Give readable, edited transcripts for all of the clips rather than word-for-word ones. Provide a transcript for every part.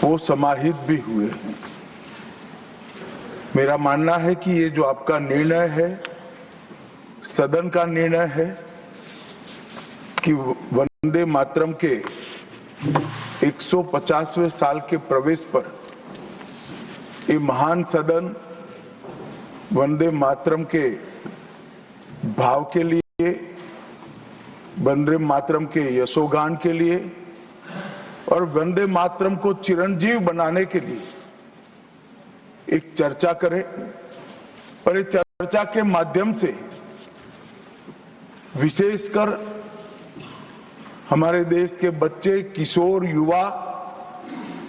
वो समाहित भी हुए हैं। मेरा मानना है कि ये जो आपका निर्णय है, सदन का निर्णय है कि वंदे मातरम के 150वें साल के प्रवेश पर ये महान सदन वंदे मातरम के भाव के लिए, वंदे मातरम के यशोगान के लिए और वंदे मातरम को चिरंजीव बनाने के लिए एक चर्चा करे और इस चर्चा के माध्यम से विशेषकर हमारे देश के बच्चे, किशोर, युवा,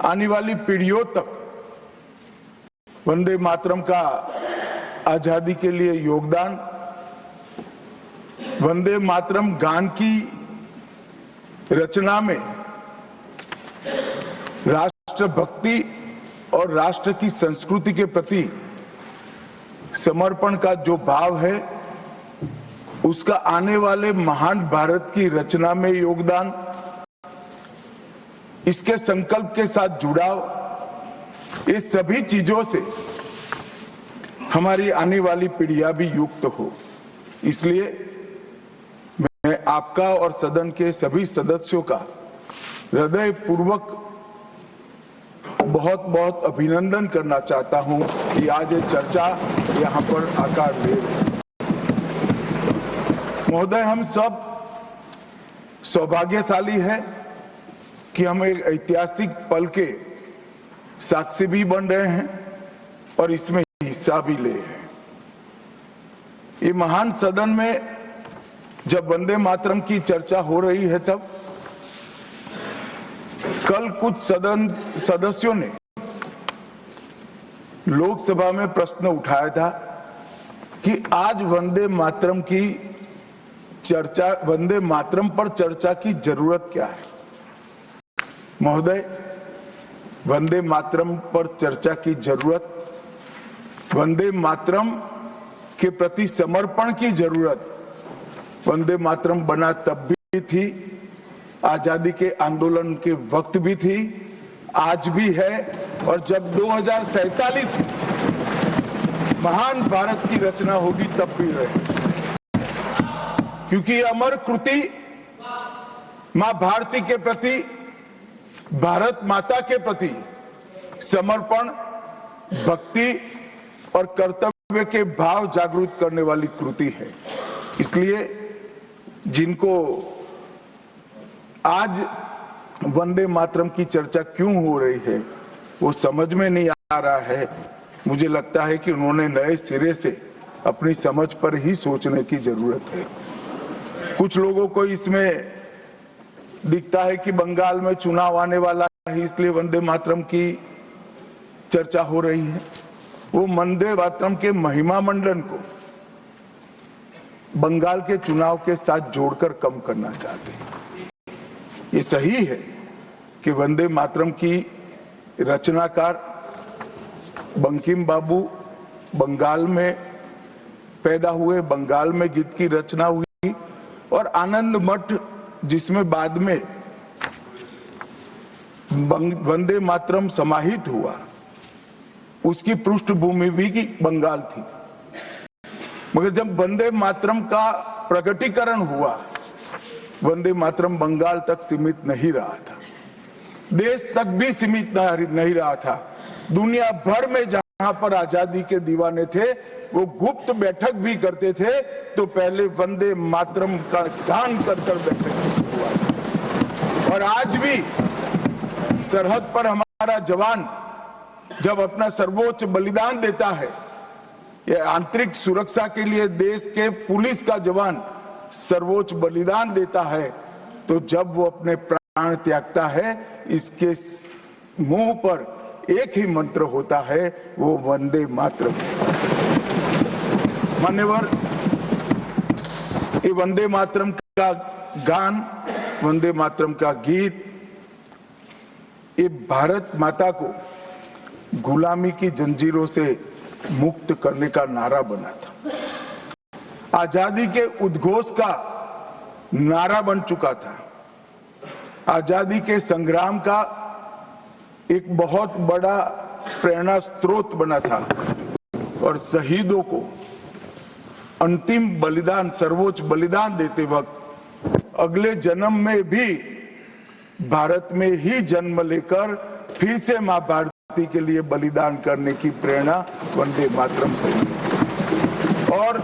आने वाली पीढ़ियों तक वंदे मातरम का आजादी के लिए योगदान, वंदे मातरम गान की रचना में राष्ट्रभक्ति और राष्ट्र की संस्कृति के प्रति समर्पण का जो भाव है, उसका आने वाले महान भारत की रचना में योगदान, इसके संकल्प के साथ जुड़ाव, ये सभी चीजों से हमारी आने वाली पीढ़ियां भी युक्त हो। इसलिए मैं आपका और सदन के सभी सदस्यों का हृदय पूर्वक बहुत बहुत अभिनंदन करना चाहता हूं कि आज ये चर्चा यहां पर आकार ले रही है। महोदय, हम सब सौभाग्यशाली हैं कि हम एक ऐतिहासिक पल के साक्षी भी बन रहे हैं और इसमें हिस्सा भी ले रहे हैं। ये महान सदन में जब वंदे मातरम की चर्चा हो रही है, तब कल कुछ सदन सदस्यों ने लोकसभा में प्रश्न उठाया था कि आज वंदे मातरम की चर्चा, वंदे मातरम पर चर्चा की जरूरत क्या है। महोदय, वंदे मातरम पर चर्चा की जरूरत, वंदे मातरम के प्रति समर्पण की जरूरत वंदे मातरम बना तब भी थी, आजादी के आंदोलन के वक्त भी थी, आज भी है और जब 2047 में महान भारत की रचना होगी तब भी रहे। क्योंकि अमर कृति मां भारती के प्रति, भारत माता के प्रति समर्पण, भक्ति और कर्तव्य के भाव जागृत करने वाली कृति है। इसलिए जिनको आज वंदे मातरम की चर्चा क्यों हो रही है वो समझ में नहीं आ रहा है। मुझे लगता है कि उन्होंने नए सिरे से अपनी समझ पर ही सोचने की जरूरत है। कुछ लोगों को इसमें दिखता है कि बंगाल में चुनाव आने वाला है, इसलिए वंदे मातरम की चर्चा हो रही है। वो वंदे मातरम के महिमा मंडन को बंगाल के चुनाव के साथ जोड़कर कम करना चाहते हैं। ये सही है कि वंदे मातरम की रचनाकार बंकिम बाबू बंगाल में पैदा हुए, बंगाल में गीत की रचना हुई और आनंद मठ जिसमें बाद में वंदे मातरम समाहित हुआ, उसकी पृष्ठभूमि भी की बंगाल थी। मगर जब वंदे मातरम का प्रकटीकरण हुआ, वंदे मातरम बंगाल तक सीमित नहीं रहा था, देश तक भी सीमित नहीं रहा था। दुनिया भर में जहां पर आजादी के दीवाने थे वो गुप्त बैठक भी करते थे तो पहले वंदे मातरम का गान कर बैठक हुआ। और आज भी सरहद पर हमारा जवान जब अपना सर्वोच्च बलिदान देता है, ये आंतरिक सुरक्षा के लिए देश के पुलिस का जवान सर्वोच्च बलिदान देता है, तो जब वो अपने प्राण त्यागता है, इसके मुंह पर एक ही मंत्र होता है, वो वंदे मातरम। मान्यवर, ये वंदे मातरम का गान, वंदे मातरम का गीत, ये भारत माता को गुलामी की जंजीरों से मुक्त करने का नारा बना था, आजादी के उद्घोष का नारा बन चुका था, आजादी के संग्राम का एक बहुत बड़ा प्रेरणा स्रोत बना था और शहीदों को अंतिम बलिदान, सर्वोच्च बलिदान देते वक्त अगले जन्म में भी भारत में ही जन्म लेकर फिर से मां भारती के लिए बलिदान करने की प्रेरणा वंदे मातरम से मिली। और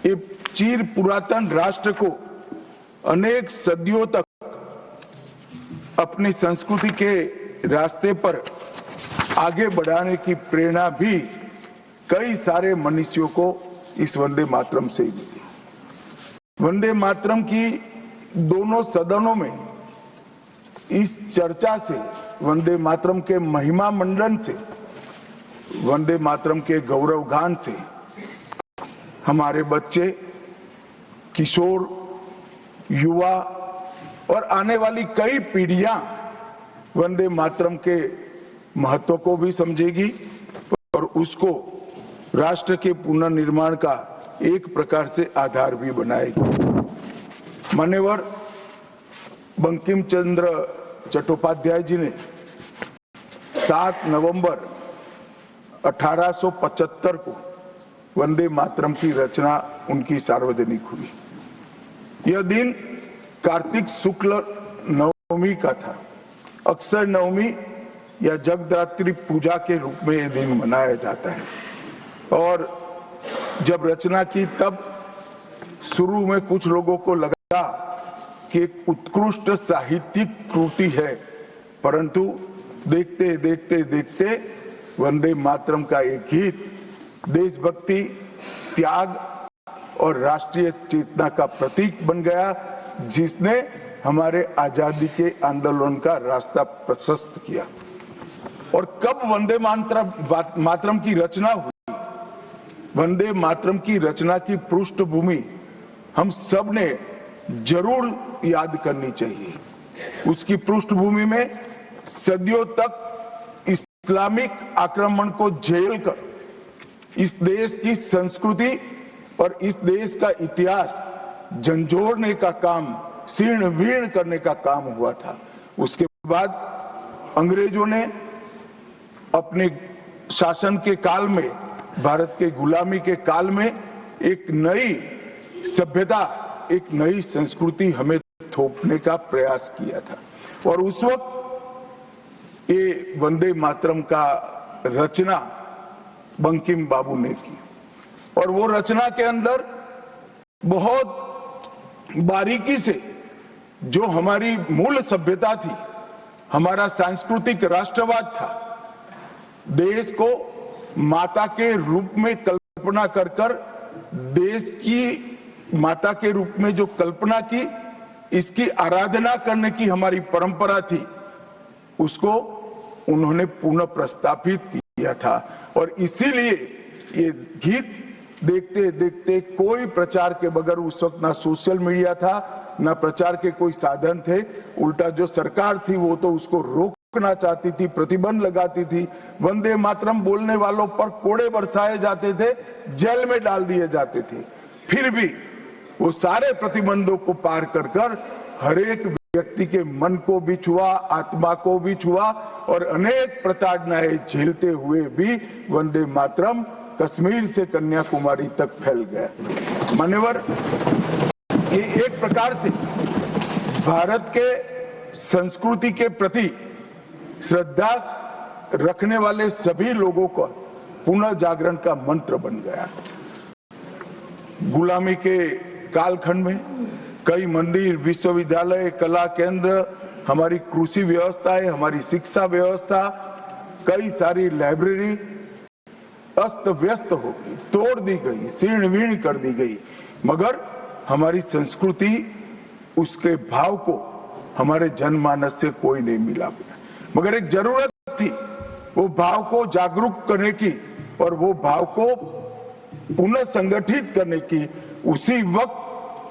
ये चिर पुरातन राष्ट्र को अनेक सदियों तक अपनी संस्कृति के रास्ते पर आगे बढ़ाने की प्रेरणा भी कई सारे मनुष्यों को इस वंदे मातरम से ही मिली। वंदे मातरम की दोनों सदनों में इस चर्चा से, वंदे मातरम के महिमा मंडन से, वंदे मातरम के गौरव गान से हमारे बच्चे, किशोर, युवा और आने वाली कई पीढ़ियां वंदे मातरम के महत्व को भी समझेगी और उसको राष्ट्र के पुनर्निर्माण का एक प्रकार से आधार भी बनाएगी। मान्यवर बंकिम चंद्र चट्टोपाध्याय जी ने 7 नवंबर 1875 को वंदे मातरम की रचना उनकी सार्वजनिक हुई। यह दिन कार्तिक शुक्ल नवमी का था। अक्षय नवमी या जगदात्री पूजा के रूप में यह दिन मनाया जाता है। और जब रचना की तब शुरू में कुछ लोगों को लगा कि एक उत्कृष्ट साहित्यिक कृति है, परंतु देखते देखते देखते वंदे मातरम का एक गीत देशभक्ति, त्याग और राष्ट्रीय चेतना का प्रतीक बन गया, जिसने हमारे आजादी के आंदोलन का रास्ता प्रशस्त किया। और कब वंदे मातरम की रचना हुई? वंदे मातरम की रचना की पृष्ठभूमि हम सब ने जरूर याद करनी चाहिए। उसकी पृष्ठभूमि में सदियों तक इस्लामिक आक्रमण को झेलकर इस देश की संस्कृति और इस देश का इतिहास झंझोड़ने का काम, शीर्ण वीर्ण करने का काम हुआ था। उसके बाद अंग्रेजों ने अपने शासन के काल में, भारत के गुलामी के काल में एक नई सभ्यता, एक नई संस्कृति हमें थोपने का प्रयास किया था। और उस वक्त ये वंदे मातरम का रचना बंकिम बाबू ने की और वो रचना के अंदर बहुत बारीकी से जो हमारी मूल सभ्यता थी, हमारा सांस्कृतिक राष्ट्रवाद था, देश को माता के रूप में कल्पना कर देश की माता के रूप में जो कल्पना की, इसकी आराधना करने की हमारी परंपरा थी, उसको उन्होंने पुनः प्रस्तापित किया था। और इसीलिए ये गीत देखते देखते कोई प्रचार के बगैर, उस वक्त ना सोशल मीडिया था, ना प्रचार के कोई साधन थे, उल्टा जो सरकार थी वो तो उसको रोकना चाहती थी, प्रतिबंध लगाती थी। वंदे मातरम बोलने वालों पर कोड़े बरसाए जाते थे, जेल में डाल दिए जाते थे। फिर भी वो सारे प्रतिबंधों को पार कर हर एक व्यक्ति के मन को भी छुआ, आत्मा को भी छुआ और अनेक प्रताड़नाएं झेलते हुए भी वंदे मातरम कश्मीर से कन्याकुमारी तक फैल गया। मान्यवर, ये एक प्रकार से भारत के संस्कृति के प्रति श्रद्धा रखने वाले सभी लोगों का पुनः जागरण का मंत्र बन गया। गुलामी के कालखंड में कई मंदिर, विश्वविद्यालय, कला केंद्र, हमारी कृषि व्यवस्था है, हमारी शिक्षा व्यवस्था, कई सारी लाइब्रेरी अस्त व्यस्त हो गई, तोड़ दी गई, शीर्ण वीर्ण कर दी गई, मगर हमारी संस्कृति, उसके भाव को हमारे जनमानस से कोई नहीं मिला। मगर एक जरूरत थी वो भाव को जागरूक करने की और वो भाव को पुनः संगठित करने की। उसी वक्त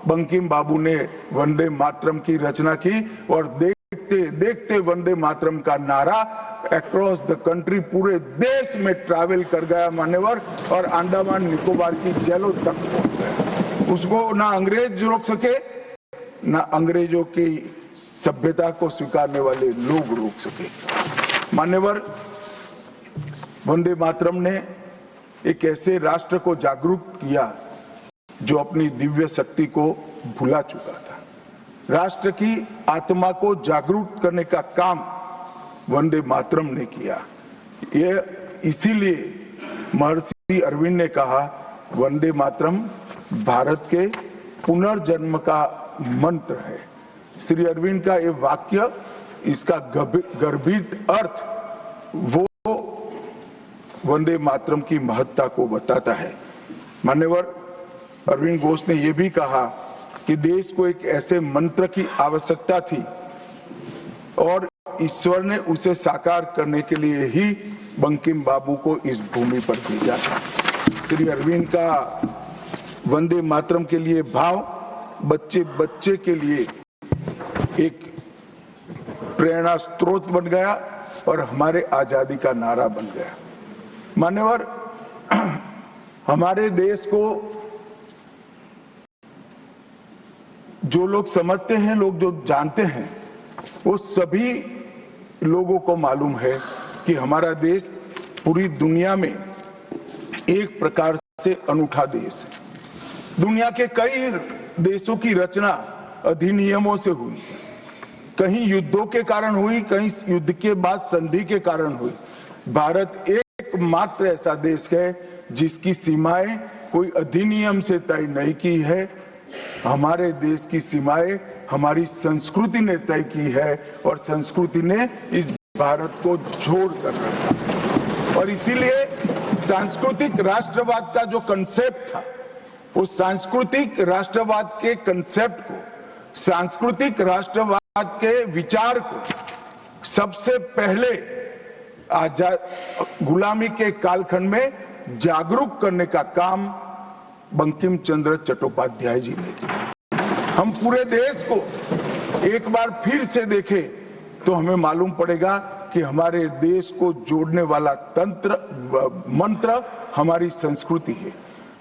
बंकिम बाबू ने वंदे मातरम की रचना की और देखते देखते वंदे मातरम का नारा अक्रॉस द कंट्री, पूरे देश में ट्रैवल कर गया मान्यवर, और अंडमान निकोबार की जेलों तक पहुंच गया। उसको ना अंग्रेज रोक सके, ना अंग्रेजों की सभ्यता को स्वीकारने वाले लोग रोक सके। मान्यवर, वंदे मातरम ने एक ऐसे राष्ट्र को जागरूक किया जो अपनी दिव्य शक्ति को भुला चुका था। राष्ट्र की आत्मा को जागरूक करने का काम वंदे मातरम ने किया। ये इसीलिए महर्षि अरविंद ने कहा, वंदे मातरम भारत के पुनर्जन्म का मंत्र है। श्री अरविंद का ये वाक्य, इसका गर्भित अर्थ वो वंदे मातरम की महत्ता को बताता है। मान्यवर, अरविंद घोष ने यह भी कहा कि देश को एक ऐसे मंत्र की आवश्यकता थी और ईश्वर ने उसे साकार करने के लिए ही बंकिम बाबू को इस भूमि पर भेजा था। श्री अरविंद का वंदे मातरम के लिए भाव बच्चे बच्चे के लिए एक प्रेरणा स्रोत बन गया और हमारे आजादी का नारा बन गया। मान्यवर, हमारे देश को जो लोग समझते हैं, लोग जो जानते हैं, वो सभी लोगों को मालूम है कि हमारा देश पूरी दुनिया में एक प्रकार से अनूठा देश है। दुनिया के कई देशों की रचना अधिनियमों से हुई, कहीं युद्धों के कारण हुई, कहीं युद्ध के बाद संधि के कारण हुई। भारत एकमात्र ऐसा देश है जिसकी सीमाएं कोई अधिनियम से तय नहीं की है। हमारे देश की सीमाएं हमारी संस्कृति ने तय की है और संस्कृति ने इस भारत को जोड़ कर रखा। और इसीलिए सांस्कृतिक राष्ट्रवाद का जो कंसेप्ट था, उस सांस्कृतिक राष्ट्रवाद के कंसेप्ट को, सांस्कृतिक राष्ट्रवाद के विचार को सबसे पहले गुलामी के कालखंड में जागरूक करने का काम बंकिम चंद्र चट्टोपाध्याय जी ने किया। हम पूरे देश को एक बार फिर से देखें तो हमें मालूम पड़ेगा कि हमारे देश को जोड़ने वाला मंत्र हमारी संस्कृति है।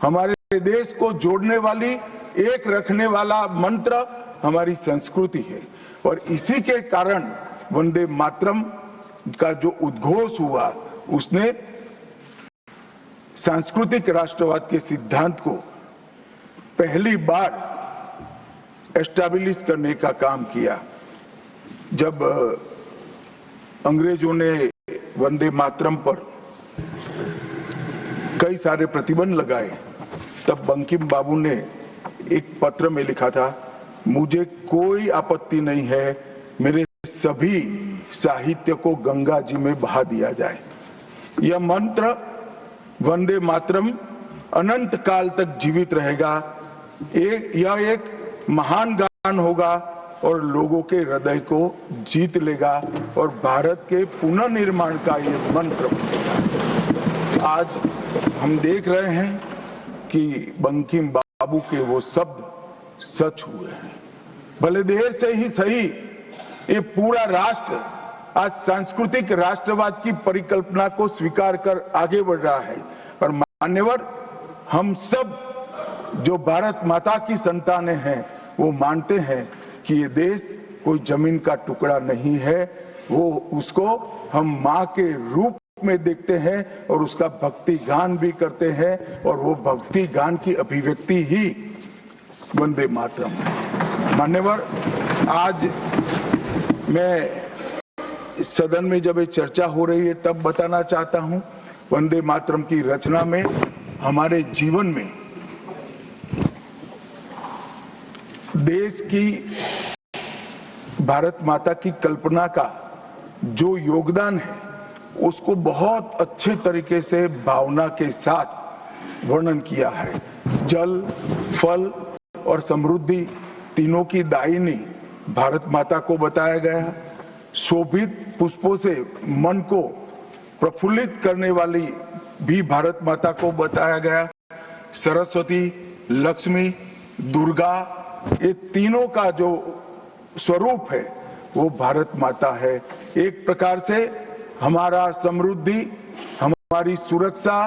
हमारे देश को जोड़ने वाली, एक रखने वाला मंत्र हमारी संस्कृति है। और इसी के कारण वंदे मातरम का जो उद्घोष हुआ, उसने सांस्कृतिक राष्ट्रवाद के सिद्धांत को पहली बार एस्टैब्लिश करने का काम किया। जब अंग्रेजों ने वंदे मातरम पर कई सारे प्रतिबंध लगाए, तब बंकिम बाबू ने एक पत्र में लिखा था, मुझे कोई आपत्ति नहीं है, मेरे सभी साहित्य को गंगा जी में बहा दिया जाए। यह मंत्र वंदे मातरम अनंत काल तक जीवित रहेगा। यह एक महान गान होगा और लोगों के हृदय को जीत लेगा और भारत के पुनर्निर्माण का ये मंत्र बनेगा। आज हम देख रहे हैं कि बंकिम बाबू के वो शब्द सच हुए हैं। भले देर से ही सही, ये पूरा राष्ट्र आज सांस्कृतिक राष्ट्रवाद की परिकल्पना को स्वीकार कर आगे बढ़ रहा है। और मान्यवर, हम सब जो भारत माता की संतानें हैं, वो मानते हैं कि ये देश कोई जमीन का टुकड़ा नहीं है। वो उसको हम माँ के रूप में देखते हैं और उसका भक्ति गान भी करते हैं, और वो भक्ति गान की अभिव्यक्ति ही वंदे मातरम है। मान्यवर, आज मैं सदन में जब ये चर्चा हो रही है तब बताना चाहता हूं, वंदे मातरम की रचना में हमारे जीवन में देश की, भारत माता की कल्पना का जो योगदान है, उसको बहुत अच्छे तरीके से भावना के साथ वर्णन किया है। जल, फल और समृद्धि तीनों की दायिनी भारत माता को बताया गया। शोभित पुष्पों से मन को प्रफुल्लित करने वाली भी भारत माता को बताया गया। सरस्वती, लक्ष्मी, दुर्गा, ये तीनों का जो स्वरूप है वो भारत माता है। एक प्रकार से हमारा समृद्धि, हमारी सुरक्षा,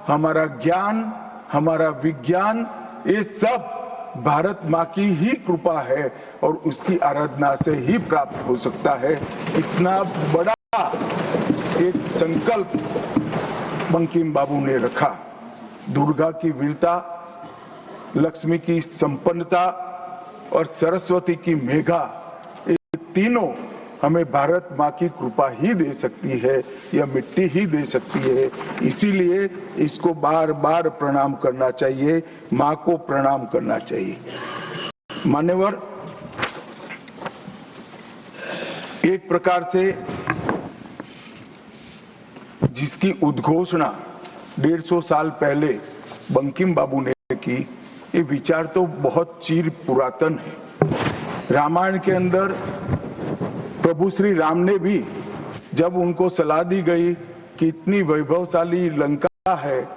हमारा ज्ञान, हमारा विज्ञान, ये सब भारत माँ की ही कृपा है और उसकी आराधना से ही प्राप्त हो सकता है। इतना बड़ा एक संकल्प बंकिम बाबू ने रखा। दुर्गा की वीरता, लक्ष्मी की संपन्नता और सरस्वती की मेघा, ये तीनों हमें भारत माँ की कृपा ही दे सकती है, यह मिट्टी ही दे सकती है। इसीलिए इसको बार बार प्रणाम करना चाहिए, माँ को प्रणाम करना चाहिए। मान्यवर, एक प्रकार से जिसकी उद्घोषणा 150 साल पहले बंकिम बाबू ने की, ये विचार तो बहुत चिर पुरातन है। रामायण के अंदर प्रभु श्री राम ने भी जब उनको सलाह दी गई कि इतनी वैभवशाली लंका है,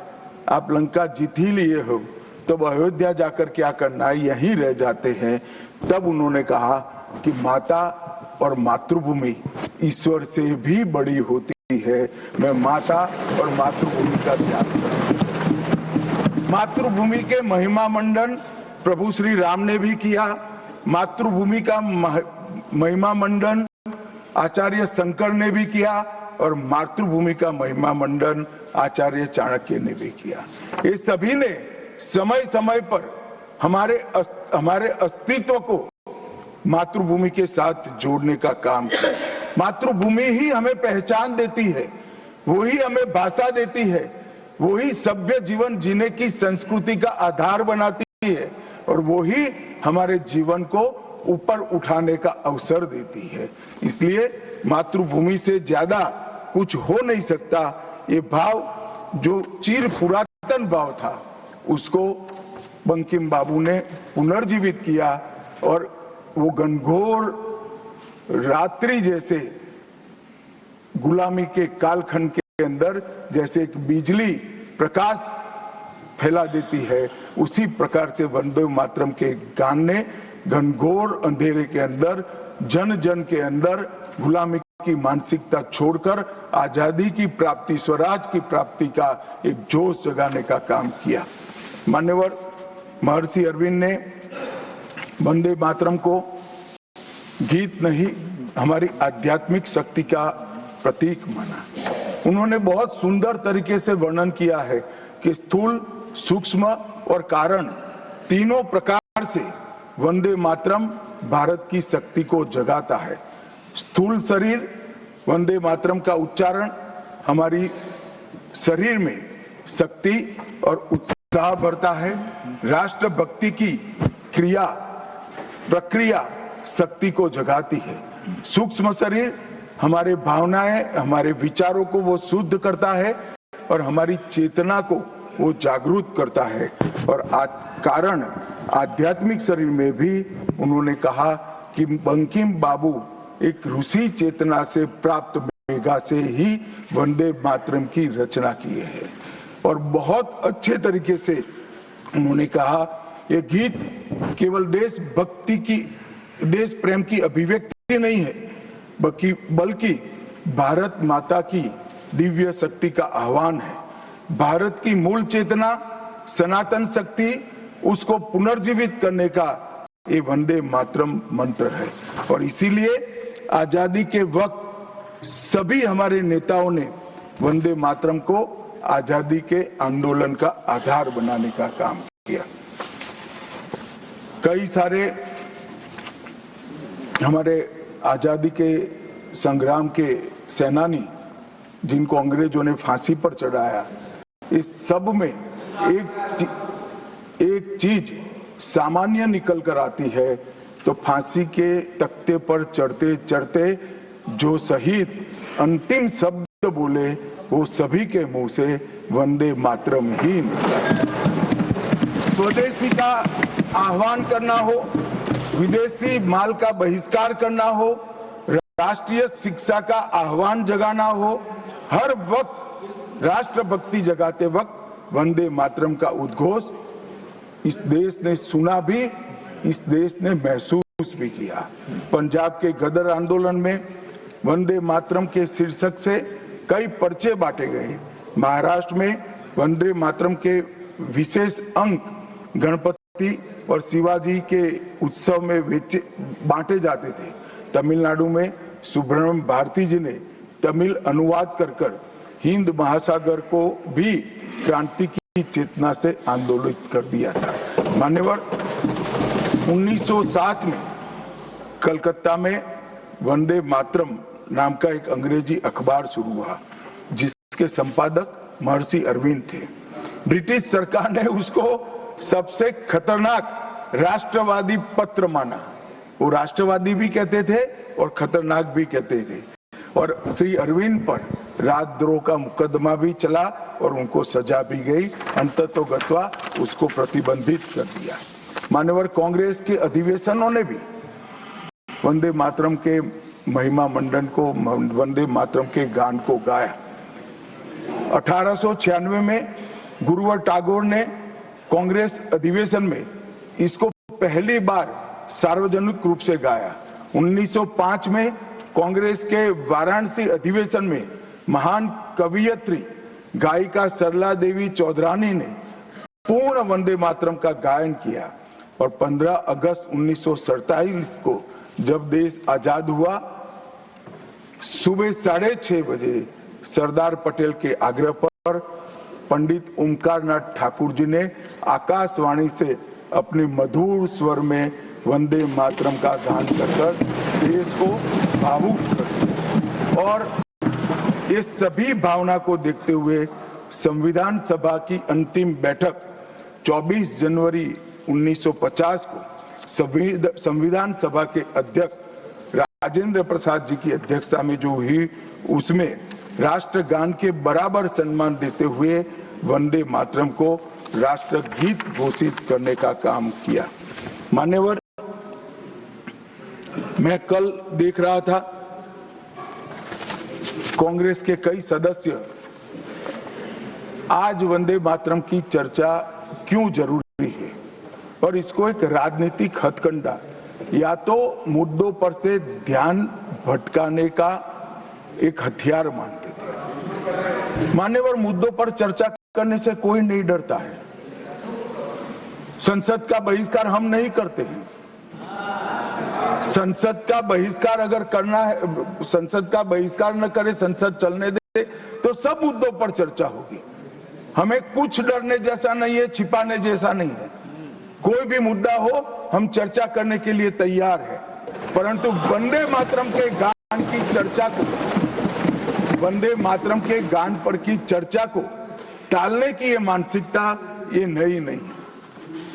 आप लंका जीत ही लिए हो, तब अयोध्या जाकर क्या करना है, यहीं रह जाते हैं। तब उन्होंने कहा कि माता और मातृभूमि ईश्वर से भी बड़ी होती है, मैं माता और मातृभूमि का त्याग करूं। मातृभूमि के महिमा मंडन प्रभु श्री राम ने भी किया। मातृभूमि का महिमा मंडन आचार्य शंकर ने भी किया और मातृभूमि का महिमा मंडन आचार्य चाणक्य ने भी किया। ये सभी ने समय समय पर हमारे अस्तित्व को मातृभूमि के साथ जोड़ने का काम किया। मातृभूमि ही हमें पहचान देती है, वही हमें भाषा देती है, वही सभ्य जीवन जीने की संस्कृति का आधार बनाती है और वही हमारे जीवन को ऊपर उठाने का अवसर देती है। इसलिए मातृभूमि से ज्यादा कुछ हो नहीं सकता। ये भाव जो चिर पुरातन भाव था, उसको बंकिम बाबू ने पुनर्जीवित किया और वो घनघोर रात्रि जैसे गुलामी के कालखंड के अंदर जैसे एक बिजली प्रकाश फैला देती है, उसी प्रकार से वंदे मातरम के गान ने घनघोर अंधेरे के अंदर, जन जन के अंदर गुलामी की मानसिकता छोड़कर आजादी की प्राप्ति, स्वराज की प्राप्ति का एक जोश जगाने का काम किया। मान्यवर, महर्षि अरविंद ने वंदे मातरम को गीत नहीं, हमारी आध्यात्मिक शक्ति का प्रतीक माना। उन्होंने बहुत सुंदर तरीके से वर्णन किया है कि स्थूल, सूक्ष्म और कारण तीनों प्रकार से वंदे मातरम भारत की शक्ति को जगाता है। स्थूल शरीर वंदे मातरम का उच्चारण हमारी शरीर में शक्ति और उत्साह भरता है। राष्ट्रभक्ति की प्रक्रिया शक्ति को जगाती है। सूक्ष्म शरीर हमारे भावनाएं, हमारे विचारों को वो शुद्ध करता है और हमारी चेतना को वो जागरूक करता है। और कारण आध्यात्मिक शरीर में भी उन्होंने कहा कि बंकिम बाबू एक ऋषि चेतना से प्राप्त मेघा से ही वंदे मातरम की रचना किए हैं। और बहुत अच्छे तरीके से उन्होंने कहा, ये गीत केवल देशभक्ति की, देश प्रेम की अभिव्यक्ति नहीं है, बल्कि भारत माता की दिव्य शक्ति का आह्वान है। भारत की मूल चेतना, सनातन शक्ति, उसको पुनर्जीवित करने का ये वंदे मातरम मंत्र है। और इसीलिए आजादी के वक्त सभी हमारे नेताओं ने वंदे मातरम को आजादी के आंदोलन का आधार बनाने का काम किया। कई सारे हमारे आजादी के संग्राम के सेनानी जिनको अंग्रेजों ने फांसी पर चढ़ाया, इस सब में एक चीज सामान्य निकल कर आती है, तो फांसी के तख्ते पर चढ़ते चढ़ते जो शहीद अंतिम शब्द बोले, वो सभी के मुंह से वंदे मातरम ही निकला। स्वदेशी का आह्वान करना हो, विदेशी माल का बहिष्कार करना हो, राष्ट्रीय शिक्षा का आह्वान जगाना हो, हर वक्त राष्ट्रभक्ति जगाते वक्त वंदे मातरम का उद्घोष इस देश ने सुना भी, इस देश ने महसूस भी किया। पंजाब के गदर आंदोलन में वंदे मातरम के शीर्षक से कई पर्चे बांटे गए। महाराष्ट्र में वंदे मातरम के विशेष अंक गणपति और शिवाजी के उत्सव में बांटे जाते थे। तमिलनाडु में सुब्रह्मण्यम भारती जी ने तमिल अनुवाद कर हिंद महासागर को भी क्रांति की चेतना से आंदोलित कर दिया था। मान्यवर, 1907 में कलकत्ता में वंदे मातरम नाम का एक अंग्रेजी अखबार शुरू हुआ, जिसके संपादक महर्षि अरविंद थे। ब्रिटिश सरकार ने उसको सबसे खतरनाक राष्ट्रवादी पत्र माना। वो राष्ट्रवादी भी कहते थे और खतरनाक भी कहते थे, और श्री अरविंद पर राजद्रोह का मुकदमा भी चला और उनको सजा भी गई। अंततोगत्वा उसको प्रतिबंधित कर दिया। मान्यवर, कांग्रेस के अधिवेशनों ने भी वंदे मातरम के महिमा मंडन को, वंदे मातरम के गान को गाया। 1896 में गुरुवर टैगोर ने कांग्रेस अधिवेशन में इसको पहली बार सार्वजनिक रूप से गाया। 1905 में कांग्रेस के वाराणसी अधिवेशन में महान कवियत्री गायिका सरला देवी चौधरानी ने पूर्ण वंदे मातरम का गायन किया। और 15 अगस्त 1947 को जब देश आजाद हुआ, सुबह 6:30 बजे सरदार पटेल के आग्रह पर पंडित ओमकार नाथ ठाकुर जी ने आकाशवाणी से अपने मधुर स्वर में वंदे मातरम का गान कर देश को भावुक कर दिया। और ये सभी भावना को देखते हुए संविधान सभा की अंतिम बैठक 24 जनवरी 1950 को संविधान सभा के अध्यक्ष राजेंद्र प्रसाद जी की अध्यक्षता में जो हुई, उसमें राष्ट्रगान के बराबर सम्मान देते हुए वंदे मातरम को राष्ट्रगीत घोषित करने का काम किया। मान्यवर, मैं कल देख रहा था कांग्रेस के कई सदस्य आज वंदे मातरम की चर्चा क्यों जरूरी है और इसको एक राजनीतिक हथकंडा या तो मुद्दों पर से ध्यान भटकाने का एक हथियार मानते थे। मान्यवर, मुद्दों पर चर्चा करने से कोई नहीं डरता है। संसद का बहिष्कार हम नहीं करते हैं। संसद का बहिष्कार अगर करना है, संसद का बहिष्कार न करे, संसद चलने दे, तो सब मुद्दों पर चर्चा होगी। हमें कुछ डरने जैसा नहीं है, छिपाने जैसा नहीं है। कोई भी मुद्दा हो, हम चर्चा करने के लिए तैयार है। परंतु वंदे मातरम के गान की चर्चा को, वंदे मातरम के गान पर की चर्चा को टालने की ये मानसिकता ये नई नहीं।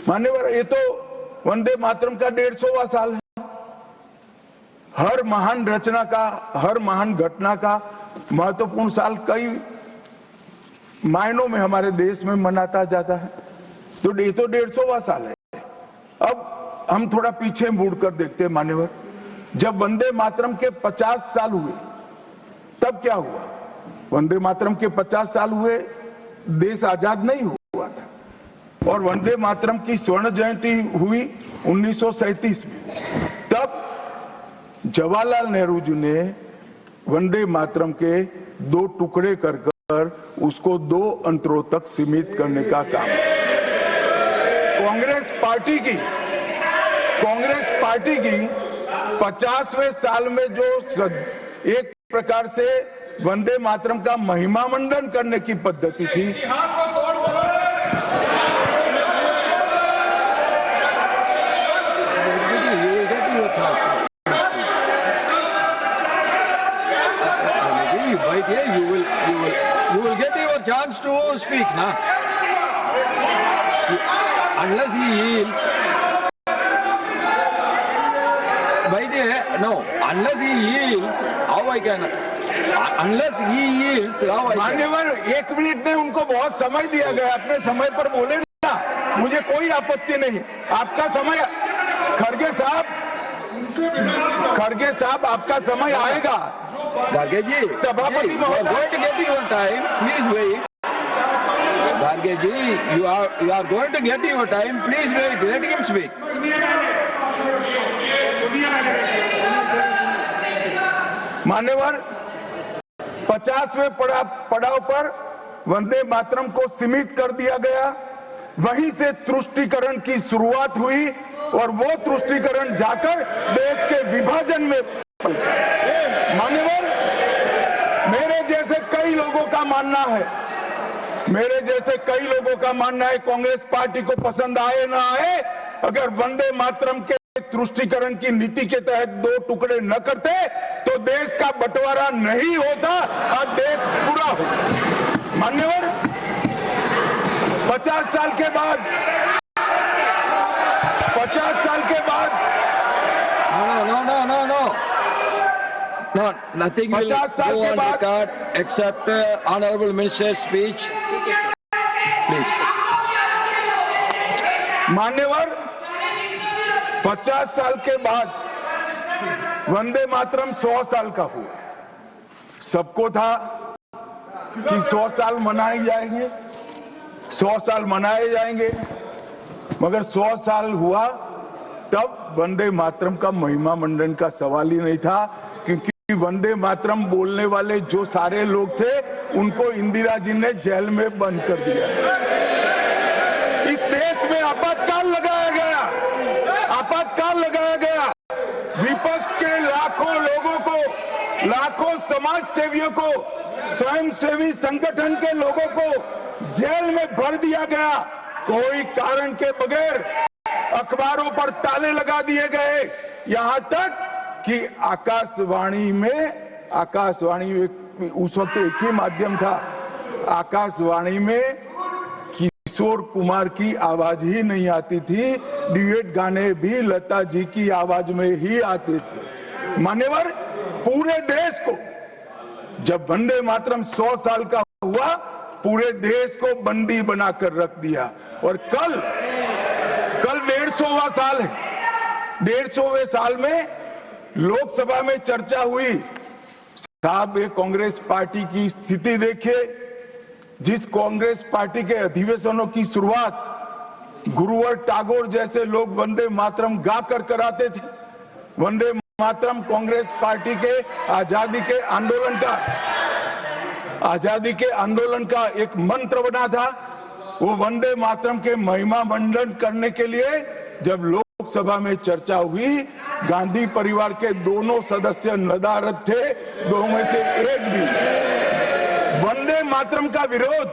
मान्यवर, ये तो वंदे मातरम का 150वां साल है। हर महान रचना का, हर महान घटना का महत्वपूर्ण साल कई मायनों में हमारे देश में मनाता जाता है। तो ये तो 150वां साल है। अब हम थोड़ा पीछे मुड़कर देखते हैं। मान्यवर, जब वंदे मातरम के 50 साल हुए तब क्या हुआ? वंदे मातरम के 50 साल हुए, देश आजाद नहीं हुआ था। और वंदे मातरम की स्वर्ण जयंती हुई 1937 में। तब जवाहरलाल नेहरू जी ने वंदे मातरम के 2 टुकड़े कर उसको 2 अंतरों तक सीमित करने का काम। कांग्रेस पार्टी की 50वें साल में जो एक प्रकार से वंदे मातरम का महिमा मंडन करने की पद्धति थी, you will get your chance to speak now. Unless he yields, no. Unless he yields, how I can? Unless he yields, how I can? मान्यवर, 1 मिनट में उनको बहुत समय दिया गया, अपने समय पर बोले ना, मुझे कोई आपत्ति नहीं। आपका समय, खड़गे साहब आपका समय आएगा। Garge ji, सभापति you are going to get your time. Please wait. Garge ji, you are going to get your time. Please wait. Let him speak. मान्यवर, 50वें पड़ाव पर वंदे मातरम को सीमित कर दिया गया। वहीं से तुष्टीकरण की शुरुआत हुई और वो तुष्टीकरण जाकर देश के विभाजन में मान्यवर, मेरे जैसे कई लोगों का मानना है कांग्रेस पार्टी को पसंद आए ना आए, अगर वंदे मातरम के तुष्टीकरण की नीति के तहत 2 टुकड़े न करते तो देश का बंटवारा नहीं होता और देश पूरा होता। मान्यवर, 50 साल के बाद No, nothing will 50 साल go के on बाद record except honorable minister's speech. Please. मान्यवर, 50 साल के बाद वंदे मातरम 100 साल का हुआ। सबको था कि 100 साल मनाए जाएंगे, 100 साल मनाए जाएंगे, मगर 100 साल हुआ तब वंदे मातरम का महिमा मंडन का सवाल ही नहीं था, क्योंकि वंदे मातरम बोलने वाले जो सारे लोग थे उनको इंदिरा जी ने जेल में बंद कर दिया। इस देश में आपातकाल लगाया गया, विपक्ष के लाखों लोगों को, लाखों समाज सेवियों को, स्वयंसेवी संगठन के लोगों को जेल में भर दिया गया। कोई कारण के बगैर अखबारों पर ताले लगा दिए गए, यहां तक कि आकाशवाणी में उस वक्त एक ही माध्यम था, आकाशवाणी में किशोर कुमार की आवाज ही नहीं आती थी, ड्यूएट गाने भी लता जी की आवाज में ही आते थे। मान्यवर, पूरे देश को जब वंदे मातरम 100 साल का हुआ, पूरे देश को बंदी बनाकर रख दिया। और कल 150वां साल है। 150वें साल में लोकसभा में चर्चा हुई। साहब, ये कांग्रेस पार्टी की स्थिति देखिए, जिस कांग्रेस पार्टी के अधिवेशनों की शुरुआत गुरुवर टैगोर जैसे लोग वंदे मातरम गाकर कराते थे। वंदे मातरम कांग्रेस पार्टी के आजादी के आंदोलन का एक मंत्र बना था। वो वंदे मातरम के महिमा मंडन करने के लिए जब लोकसभा में चर्चा हुई, गांधी परिवार के दोनों सदस्य नदारद थे, दो में से एक भी। वंदे मातरम का विरोध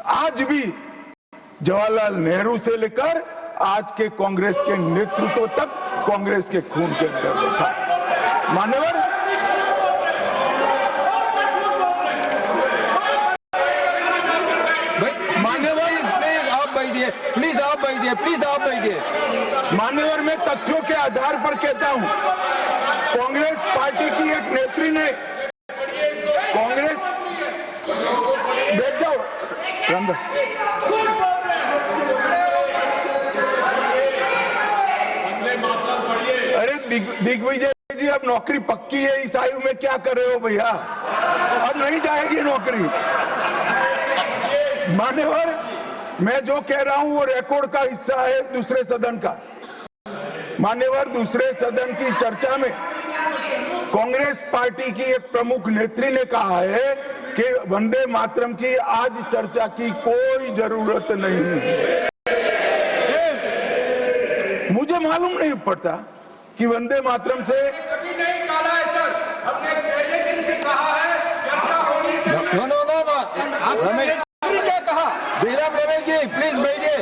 आज भी जवाहरलाल नेहरू से लेकर आज के कांग्रेस के नेतृत्व तक कांग्रेस के खून के अंदर बसा। मान्यवर, प्लीज आप बैठिए। मान्यवर, मैं तथ्यों के आधार पर कहता हूं, कांग्रेस पार्टी की एक नेत्री ने बैठ जाओ रामदास, अरे दिग्विजय जी, अब नौकरी पक्की है, इस आयु में क्या कर रहे हो भैया? अब नहीं जाएगी नौकरी। मान्यवर, मैं जो कह रहा हूं वो रिकॉर्ड का हिस्सा है दूसरे सदन का। मान्यवर, दूसरे सदन की चर्चा में कांग्रेस पार्टी की एक प्रमुख नेत्री ने कहा है कि वंदे मातरम की आज चर्चा की कोई जरूरत नहीं है। मुझे मालूम नहीं पड़ता कि वंदे मातरम से क्या कहा? जयराम रमेश जी, प्लीज बैठिए,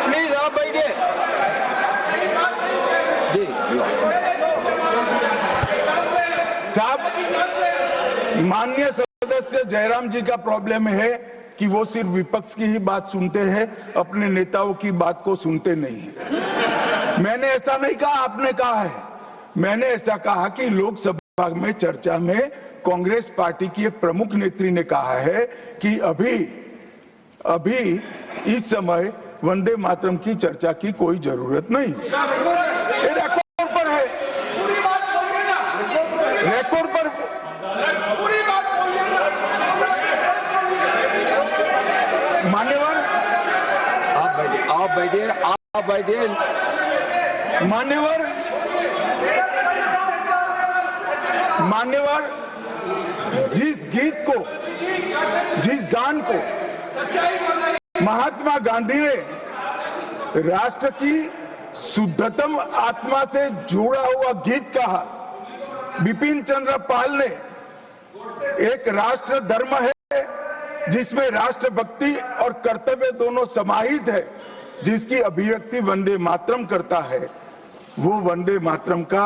प्लीज आप बैठिए जी। साहब, माननीय सदस्य जयराम जी का प्रॉब्लम है कि वो सिर्फ विपक्ष की ही बात सुनते हैं, अपने नेताओं की बात को सुनते नहीं है। मैंने ऐसा नहीं कहा, आपने कहा है। मैंने ऐसा कहा कि लोकसभा में चर्चा में कांग्रेस पार्टी की एक प्रमुख नेत्री ने कहा है कि अभी इस समय वंदे मातरम की चर्चा की कोई जरूरत नहीं। ये रिकॉर्ड पर है, रिकॉर्ड पर। मान्यवर, आप बैठिए। मान्यवर, जिस गीत को, जिस गान को महात्मा गांधी ने राष्ट्र की शुद्धतम आत्मा से जुड़ा हुआ गीत कहा। बिपिन चंद्र पाल ने एक राष्ट्र धर्म है जिसमें राष्ट्रभक्ति और कर्तव्य दोनों समाहित है, जिसकी अभिव्यक्ति वंदे मातरम करता है। वो वंदे मातरम का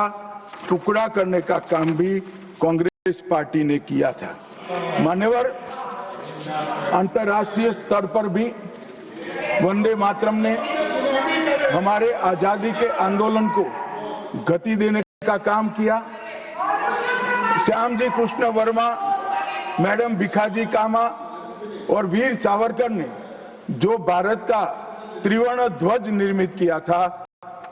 टुकड़ा करने का काम भी कांग्रेस पार्टी ने किया था। मान्यवर, अंतर्राष्ट्रीय स्तर पर भी वंदे मातरम ने हमारे आजादी के आंदोलन को गति देने का काम किया। श्यामजी कृष्ण वर्मा, मैडम भिखाजी कामा और वीर सावरकर ने जो भारत का त्रिवर्ण ध्वज निर्मित किया था,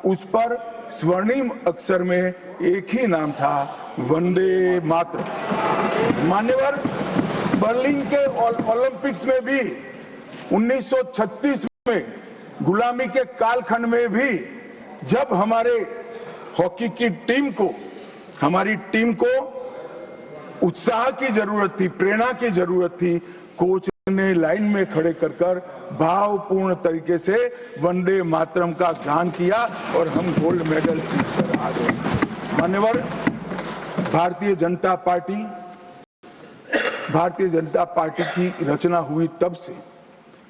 उस पर स्वर्णिम अक्षर में एक ही नाम था, वंदे मातरम। मान्यवर, बर्लिन के ओलंपिक्स में भी 1936 में गुलामी के कालखंड में भी जब हमारे हॉकी की हमारी टीम को उत्साह की जरूरत थी, प्रेरणा की जरूरत थी, कोच ने लाइन में खड़े कर भावपूर्ण तरीके से वंदे मातरम का गान किया और हम गोल्ड मेडल जीतकर आ गए। मान्यवर, भारतीय जनता पार्टी की रचना हुई तब से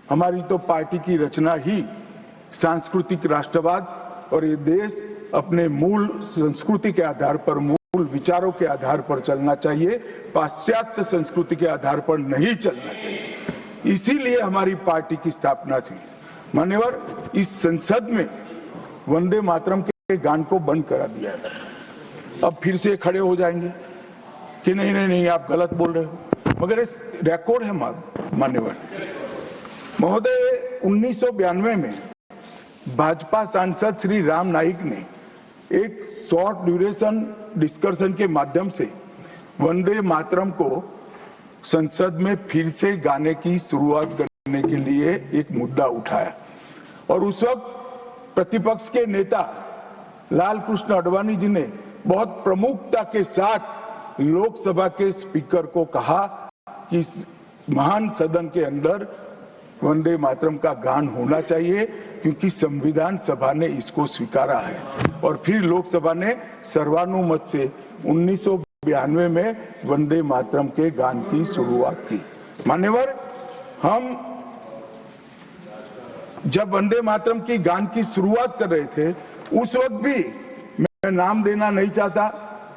हमारी तो पार्टी की रचना ही सांस्कृतिक राष्ट्रवाद और ये देश अपने मूल संस्कृति के आधार पर, मूल विचारों के आधार पर चलना चाहिए, पाश्चात्य संस्कृति के आधार पर नहीं चलना चाहिए। इसीलिए हमारी पार्टी की स्थापना थी। मान्यवर, इस संसद में वंदे मातरम के गान को बंद करा दिया है। अब फिर से खड़े हो जाएंगे कि नहीं आप गलत बोल रहे हो, मगर इस रिकॉर्ड है मान्यवर महोदय। 1992 में भाजपा सांसद श्री राम नाईक ने एक शॉर्ट ड्यूरेशन डिस्कशन के माध्यम से वंदे मातरम को संसद में फिर से गाने की शुरुआत करने के लिए एक मुद्दा उठाया और उस वक्त प्रतिपक्ष के नेता लाल कृष्ण आडवाणी जी ने बहुत प्रमुखता के साथ लोकसभा के स्पीकर को कहा कि इस महान सदन के अंदर वंदे मातरम का गान होना चाहिए, क्योंकि संविधान सभा ने इसको स्वीकारा है। और फिर लोकसभा ने सर्वानुमत से 1992 में वंदे मातरम के गान की शुरुआत की। मान्यवर, हम जब वंदे मातरम की गान की शुरुआत कर रहे थे, उस वक्त भी मैं नाम देना नहीं चाहता,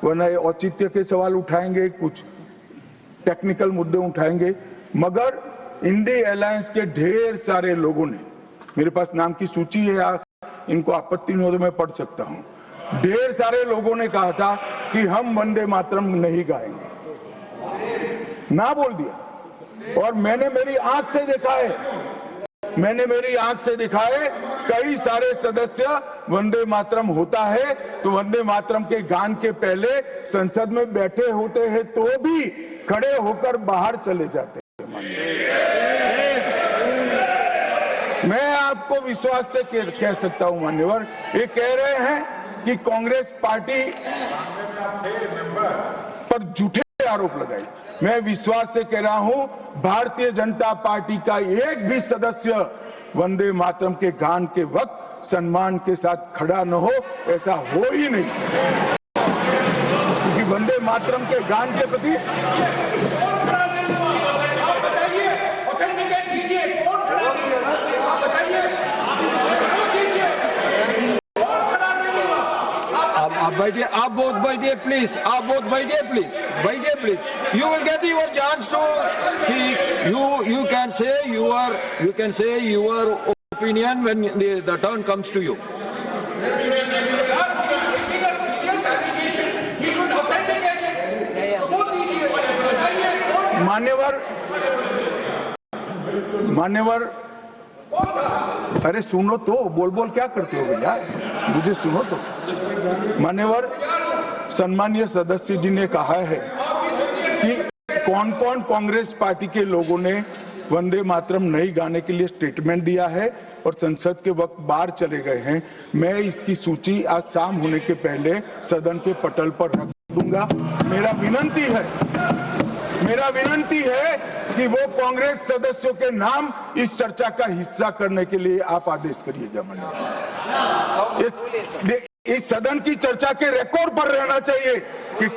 वरना औचित्य के सवाल उठाएंगे, कुछ टेक्निकल मुद्दे उठाएंगे, मगर इंडी अलायंस के ढेर सारे लोगों ने, मेरे पास नाम की सूची है, इनको आपत्ति नहीं हो तो मैं पढ़ सकता हूं, ढेर सारे लोगों ने कहा था कि हम वंदे मातरम नहीं गाएंगे, ना बोल दिया। और मैंने मेरी आंख से देखा है कई सारे सदस्य वंदे मातरम होता है तो वंदे मातरम के गान के पहले संसद में बैठे होते हैं तो भी खड़े होकर बाहर चले जाते हैं। मैं आपको विश्वास से कह सकता हूं मान्यवर, ये कह रहे हैं कि कांग्रेस पार्टी पर झूठे आरोप लगाए। मैं विश्वास से कह रहा हूं, भारतीय जनता पार्टी का एक भी सदस्य वंदे मातरम के गान के वक्त सम्मान के साथ खड़ा न हो, ऐसा हो ही नहीं सकता, क्योंकि वंदे मातरम के गान के प्रति आप बैठिए, आप बोथ बैठिए please, you will get your chance to speak. You can say your opinion when the turn comes to you. मान्यवर, अरे सुनो तो, बोल क्या करते हो भैया, मुझे सुनो तो। मान्यवर, सम्मानीय सदस्य जी ने कहा है कि कौन कौन कांग्रेस पार्टी के लोगों ने वंदे मातरम नहीं गाने के लिए स्टेटमेंट दिया है और संसद के वक्त बाहर चले गए हैं। मैं इसकी सूची आज शाम होने के पहले सदन के पटल पर रख दूंगा। मेरा विनंती मेरा विनंती है कि वो कांग्रेस सदस्यों के नाम इस चर्चा का हिस्सा करने के लिए आप आदेश करिएगा। इस सदन की चर्चा के रिकॉर्ड पर रहना चाहिए कि